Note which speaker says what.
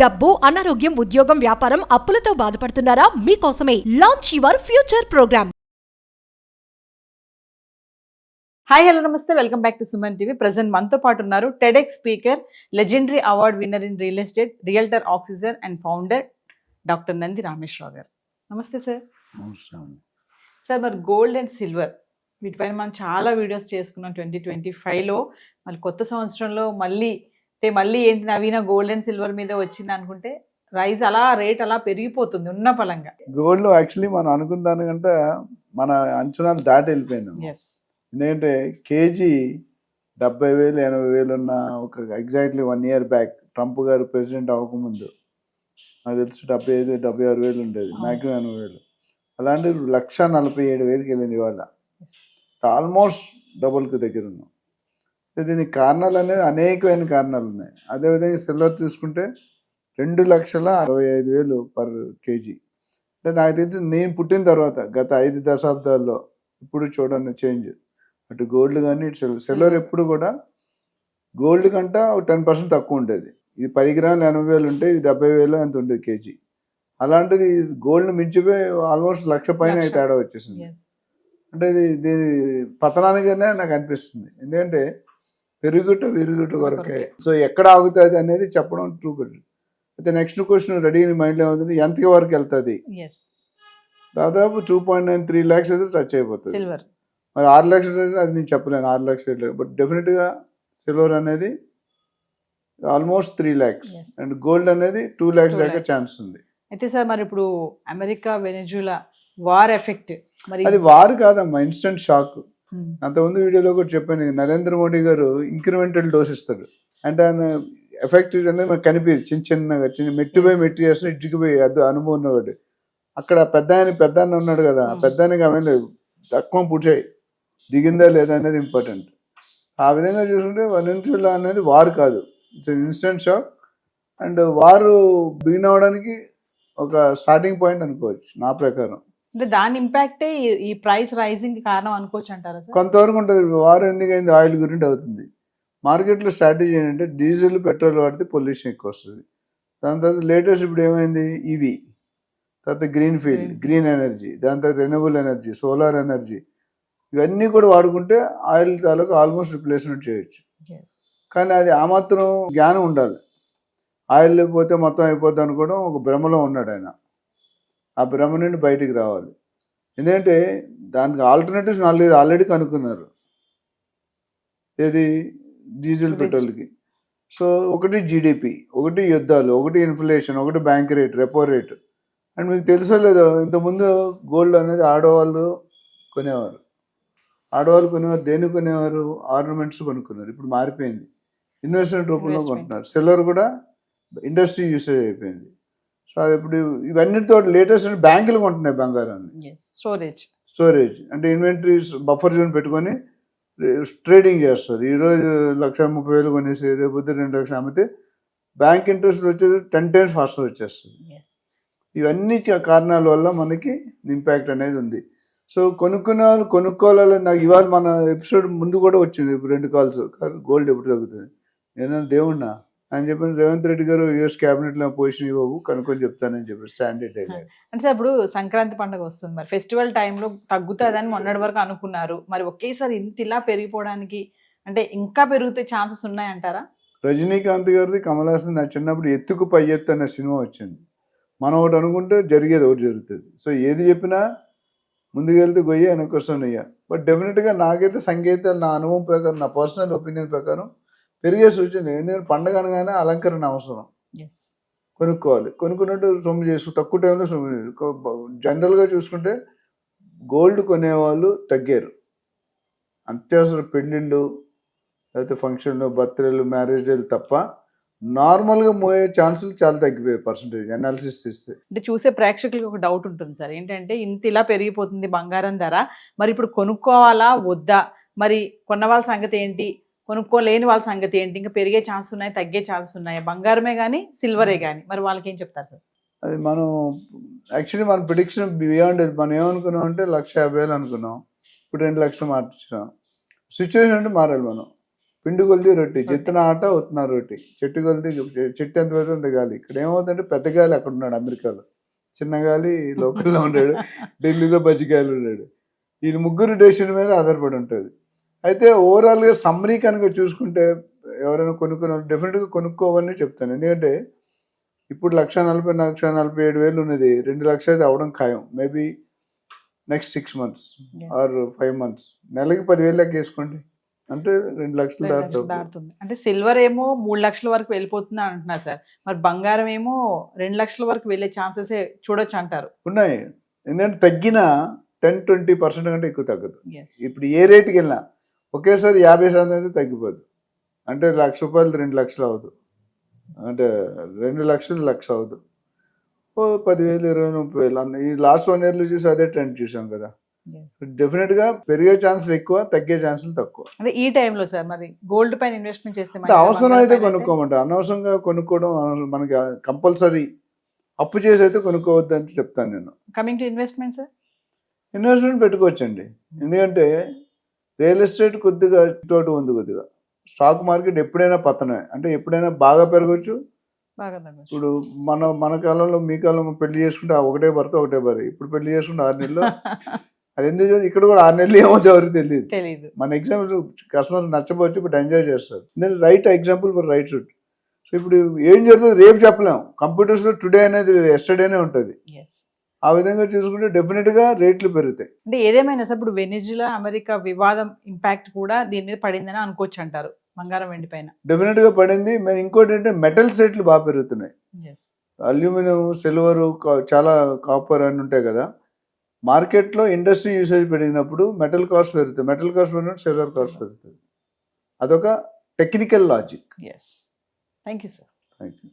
Speaker 1: డబ్బు, అనారోగ్యం, ఉద్యోగం, వ్యాపారం, అప్పులతో బాధపడుతున్నారా? మీకోసమే launch your future program.
Speaker 2: Hi hello నమస్తే, welcome back to Suman TV. Present మనతో పాటు ఉన్నారు TEDx speaker, legendary award winner in real estate, realtor oxygen and founder doctor Nandi Rameshwara Rao గారు. నమస్తే సార్. సార్, మరి గోల్డ్ అండ్ సిల్వర్ వీటిపైన మనం చాలా వీడియోస్ చేసుకున్నాం 2025లో. మళ్ళీ కొత్త సంవత్సరంలో మళ్ళీ ఏంటి నవీన గోల్డ్ అండ్ సిల్వర్ మీద వచ్చింది అనుకుంటే రేట్ అలా పెరిగిపోతుంది ఉన్న పలంగా.
Speaker 3: గోల్డ్ యాక్చువల్లీ మనం అనుకున్న దానికంటే మన అంచనాలు దాటి వెళ్ళిపోయింది. ఎందుకంటే కేజీ 70,000 80,000 ఉన్న ఒక ఎగ్జాక్ట్లీ 1 year బ్యాక్ ట్రంప్ గారు ప్రెసిడెంట్ అవ్వకముందు నాకు తెలిసి 75,000-76,000 ఉండేది, మ్యాక్సిమం 80,000. అలాంటి 1,47,000కి వెళ్ళింది ఇవాళ. ఆల్మోస్ట్ డబుల్కి దగ్గర ఉన్నాం. దీనికి కారణాలు అనేది అనేకమైన కారణాలు ఉన్నాయి. అదేవిధంగా సిల్వర్ చూసుకుంటే 2,65,000 పర్ కేజీ. అంటే నాకు తెలిసి నేను పుట్టిన తర్వాత గత 5 దశాబ్దాల్లో ఇప్పుడు చూడండి చేంజ్. అటు గోల్డ్ కానీ ఇటు సిల్వర్ ఎప్పుడు కూడా గోల్డ్ కంటే 10% తక్కువ ఉండేది. ఇది 10 గ్రాములు 80,000 ఉంటే ఇది 70,000 అంత ఉండేది కేజీ. అలాంటిది గోల్డ్ మించిపోయి ఆల్మోస్ట్ 1,00,000 పైన తేడా వచ్చేసింది. అంటే ఇది పతనానిగానే నాకు అనిపిస్తుంది. ఎందుకంటే విరుగుట కొరకే. సో ఎక్కడ ఆగుతుంది అనేది చెప్పడం ట్రూ గుడ్. అయితే నెక్స్ట్ క్వశ్చన్ రెడీ మైండ్లో ఏమవుతుంది, ఎంత వరకు వెళ్తుంది? దాదాపు 2.93 lakhs అయితే టచ్ అయిపోతుంది. మరి 6 లక్షలు అది నేను చెప్పలేను, 6 లక్షలు. బట్ డెఫినెట్గా సిల్వర్ అనేది ఆల్మోస్ట్ 3 lakhs అండ్ గోల్డ్ అనేది 2 lakhs దాకా ఛాన్స్ ఉంది.
Speaker 2: అయితే సార్, మరి ఇప్పుడు అమెరికా వెనెజులా వార్ ఎఫెక్ట్, మరి
Speaker 3: అది వార్ కాదమ్మా, ఇన్స్టెంట్ షాక్. అంతకుముందు వీడియోలో కూడా చెప్పాను, నరేంద్ర మోడీ గారు ఇంక్రిమెంటల్ డోస్ ఇస్తాడు. అంటే ఆయన ఎఫెక్ట్ అనేది మనకు కనిపించదు, చిన్నగా మెట్టిపోయి మెట్టి చేస్తే ఇటుకుపోయి అది అనుభవం ఉన్నవాడు. అక్కడ పెద్ద ఉన్నాడు కదా, పెద్దానికి ఆమె తక్కువ పుట్టాయి దిగిందా లేదా అనేది ఇంపార్టెంట్. ఆ విధంగా చూసుకుంటే వెనెజులా అనేది వార్ కాదు, ఇట్స్ ఇన్స్టెంట్ షాక్. అండ్ వారు బిగిన్ అవడానికి ఒక స్టార్టింగ్ పాయింట్ అనుకోవచ్చు నా ప్రకారం.
Speaker 2: అంటే దాని ఇంపాక్టే ఈ ప్రైస్ రైజింగ్ కారణం అనుకోవచ్చు అంటారా?
Speaker 3: కొంతవరకు ఉంటుంది. వారు ఎందుకైంది, ఆయిల్ గురించి అవుతుంది. మార్కెట్లో స్ట్రాటజీ ఏంటంటే డీజిల్ పెట్రోల్ వాడితే పొల్యూషన్ ఎక్కువ వస్తుంది. దాని తర్వాత లేటెస్ట్ ఇప్పుడు ఏమైంది, ఈవీ, తర్వాత గ్రీన్ ఎనర్జీ, దాని తర్వాత రెన్యూవబుల్ ఎనర్జీ, సోలార్ ఎనర్జీ, ఇవన్నీ కూడా వాడుకుంటే ఆయిల్ తాలూకు ఆల్మోస్ట్ రిప్లేస్మెంట్ చేయొచ్చు. కానీ అది ఆ మాత్రం జ్ఞానం ఉండాలి. ఆయిల్ లేకపోతే మొత్తం అయిపోద్ది అనుకోవడం ఒక భ్రమలో ఉన్నాడు ఆయన. ఆ భ్రమ నుండి బయటికి రావాలి. ఎందుకంటే దానికి ఆల్టర్నేటివ్స్ ఆల్రెడీ కనుక్కున్నారు, ఏది డీజిల్ పెట్రోల్కి. సో ఒకటి జీడిపి, ఒకటి యుద్ధాలు, ఒకటి ఇన్ఫ్లేషన్, ఒకటి bank rate, repo rate. And మీకు తెలుసో లేదో, ఇంతకుముందు గోల్డ్ అనేది ఆడవాళ్ళు కొనేవారు. దేన్ని కొనేవారు? ఆర్నమెంట్స్ కొనుక్కున్నారు. ఇప్పుడు మారిపోయింది, ఇన్వెస్ట్మెంట్ రూపంలో కొంటున్నారు. సిల్వర్ కూడా ఇండస్ట్రీ యూసేజ్ అయిపోయింది. సో అది ఇప్పుడు ఇవన్నిటితో లేటెస్ట్ బ్యాంకులు కొంటున్నాయి బంగారాన్ని. స్టోరేజ్ అంటే ఇన్వెంటరీస్ బఫర్ జోన్ పెట్టుకొని ట్రేడింగ్ చేస్తారు. ఈరోజు 1,30,000 కొనేసి రేపు 2 లక్షలు అమ్మితే బ్యాంక్ ఇంట్రెస్ట్ వచ్చేది 10 times ఫాస్ట్గా వచ్చేస్తుంది. ఇవన్నీ కారణాల వల్ల మనకి ఇంపాక్ట్ అనేది ఉంది. సో కొనుక్కోవాలి. నాకు ఇవాళ మన ఎపిసోడ్ ముందు కూడా వచ్చింది, ఇప్పుడు 2 calls, గోల్డ్ ఎప్పుడు తగ్గుతుంది. నేను దేవుణ్ణా అని చెప్పిన రేవంత్ రెడ్డి గారు యూఎస్ క్యాబినెట్లో పొజిషన్ ఇవ్వవు, కనుక్కొని చెప్తానని చెప్పి స్టాండర్డ్ అయ్యారు.
Speaker 2: అంటే ఇప్పుడు సంక్రాంతి పండుగ వస్తుంది, మరి ఫెస్టివల్ టైంలో తగ్గుతుందని మొన్నటి వరకు అనుకున్నారు. మరి ఒకేసారి ఇంత ఇలా పెరిగిపోవడానికి అంటే ఇంకా పెరిగితే ఛాన్సెస్ ఉన్నాయంటారా?
Speaker 3: రజనీకాంత్ గారిది, కమల్ హాసన్, నా చిన్నప్పుడు ఎత్తుకు పై ఎత్తు అనే సినిమా వచ్చింది. మనం ఒకటి అనుకుంటే జరిగేది ఒకటి జరుగుతుంది. సో ఏది చెప్పినా ముందుకెళ్తే గొయ్యి వెనకొస్తున్నాయ్యా. బట్ డెఫినెట్గా నాకైతే సంగీతాలు, నా అనుభవం ప్రకారం, నా పర్సనల్ ఒపీనియన్ ప్రకారం పెరిగే సూచన. ఎందుకంటే పండగ అనగానే అలంకరణ అవసరం, కొనుక్కోవాలి. కొనుక్కున్నట్టు సొమ్ము తక్కువ టైంలో సొమ్ము. జనరల్గా చూసుకుంటే గోల్డ్ కొనేవాళ్ళు తగ్గారు. అత్యవసర పెళ్ళిళ్ళు, లేకపోతే ఫంక్షన్లు, బర్త్డేలు, మ్యారేజ్ డేలు తప్ప నార్మల్గా మోయే ఛాన్సులు చాలా తగ్గిపోయాయి పర్సంటేజ్ అనాలిసిస్ చేస్తే.
Speaker 2: అంటే చూసే ప్రేక్షకులకు ఒక డౌట్ ఉంటుంది సార్, ఏంటంటే ఇంత ఇలా పెరిగిపోతుంది బంగారం ధర, మరి ఇప్పుడు కొనుక్కోవాలా వద్దా, మరి కొన్న వాళ్ళ సంగతి ఏంటి, కొనుక్కోలేని వాళ్ళ సంగతి ఏంటి, ఇంకా పెరిగే ఛాన్స్ ఉన్నాయి, తగ్గే ఛాన్సెస్ ఉన్నాయి, బంగారమే కానీ సిల్వరే కానీ, మరి వాళ్ళకి ఏం చెప్తారు సార్?
Speaker 3: అది మనం యాక్చువల్లీ మన ప్రిడిక్షన్ బియాండ్. మనం ఏమనుకున్నాం అంటే 1,50,000 అనుకున్నాం, ఇప్పుడు 2 లక్షలు మార్చాం. సిచ్యువేషన్ అంటే మారాలి. మనం పిండి కొలిది రొట్టి, చిత్తన ఆట ఉత్తున రొట్టి, చెట్టు కొలిది చెట్టు ఎంత పెద్ద అంత గాలి. ఇక్కడ ఏమవుతుందంటే పెద్ద గాలి అక్కడ ఉన్నాడు అమెరికాలో, చిన్న గాలి లోకల్లో ఉన్నాడు, ఢిల్లీలో బజ్జిగాయలు ఉన్నాడు. ఈ ముగ్గురు డెసిషన్ మీద ఆధారపడి ఉంటుంది. అయితే ఓవరాల్గా సమ్మరీ కనుక చూసుకుంటే ఎవరైనా కొనుక్కున్న డెఫినెట్గా కొనుక్కోవాలని చెప్తాను. ఎందుకంటే ఇప్పుడు 1,47,000 ఉన్నది 2 లక్షలు అయితే అవడం ఖాయం. Maybe next 6 months or 5 months, నెలకి 10,000 లెక్క వేసుకోండి, అంటే 2 లక్షలు
Speaker 2: దాటుతుంది. అంటే సిల్వర్ ఏమో 3 లక్షల వరకు వెళ్ళిపోతుంది అంటున్నారు సార్, మరి బంగారం ఏమో 2 లక్షల వరకు వెళ్ళే ఛాన్సెస్ చూడొచ్చు అంటారు.
Speaker 3: ఉన్నాయి. ఎందుకంటే తగ్గిన 10-20% కంటే ఎక్కువ తగ్గదు.
Speaker 2: Yes.
Speaker 3: ఇప్పుడు ఏ రేటుకి వెళ్ళినా ఒకేసారి 50% అయితే తగ్గిపోదు. అంటే ₹1,00,000 2 లక్షలు అవ్వదు, అంటే 2 లక్షలు 1,00,000 అవ్వదు. 10,000 20,000 30,000 ఈ లాస్ట్ 1 yearలో చూసి అదే ట్రెండ్ చూసాం కదా.
Speaker 2: Yes.
Speaker 3: డెఫినెట్ గా పెరిగే ఛాన్సులు ఎక్కువ, తగ్గే ఛాన్సులు తక్కువ.
Speaker 2: అంటే ఈ టైంలో సార్ మరి గోల్డ్ పైన ఇన్వెస్ట్మెంట్ చేస్తే
Speaker 3: అంటే అవసరం అయితే కొనుక్కోమంటారు, అనవసరంగా కొనుక్కోవడం మనకి కంపల్సరీ అప్పు చేసి అయితే కొనుక్కోవద్దు అని చెప్తాను నేను.
Speaker 2: Coming to investment sir,
Speaker 3: investment పెట్టుకోవచ్చండి. ఎందుకంటే రియల్ ఎస్టేట్ కొద్దిగా ఇటు ఉంది, కొద్దిగా స్టాక్ మార్కెట్ ఎప్పుడైనా పతనమే, అంటే ఎప్పుడైనా బాగా పెరగచ్చు.
Speaker 2: బాగా తగ్గొచ్చు.
Speaker 3: ఇప్పుడు మన కాలంలో మీ కాలంలో పెళ్లి చేసుకుంటే ఒకటే భర్త ఒకటే భార్య, ఇప్పుడు పెళ్లి చేసుకుంటే 6 నెలలు. అది ఎందుకు ఇక్కడ కూడా 6 నెలలు ఏమవుతుంది ఎవరికి తెలియదు. మన ఎగ్జాంపుల్ కస్టమర్ నచ్చపోవచ్చు, బట్ ఎంజాయ్ చేస్తారు. నేను right example for right shoot. So ఇప్పుడు ఏం జరుగుతుంది రేపు చెప్పలేం, కంప్యూటర్స్లో టుడే అనేది ఎస్టర్డేనే ఉంటుంది. ఆ విధంగా చూసుకుంటే డెఫినెట్గా రేట్లు పెరుగుతాయి.
Speaker 2: అంటే ఏదేమైనా సార్ ఇప్పుడు వెనిజులా అమెరికా వివాదం ఇంపాక్ట్ కూడా దీని మీద పడిందని అనుకోవచ్చు అంటారు బంగారం వెండి పైన.
Speaker 3: డెఫినెట్గా పడింది. మరి ఇంకోటి ఏంటంటే మెటల్స్ రేట్లు బాగా పెరుగుతున్నాయి. అల్యూమినియం, సిల్వర్, చాలా కాపర్ అని ఉంటాయి కదా. మార్కెట్లో ఇండస్ట్రీ యూసేజ్ పెరిగినప్పుడు మెటల్ కాస్ట్ పెరుగుతుంది, మెటల్ కాస్ట్ పెరిగినప్పుడు సిల్వర్ కాస్ట్ పెరుగుతుంది. అదొక technical logic.
Speaker 2: Thank you sir.
Speaker 3: Thank you.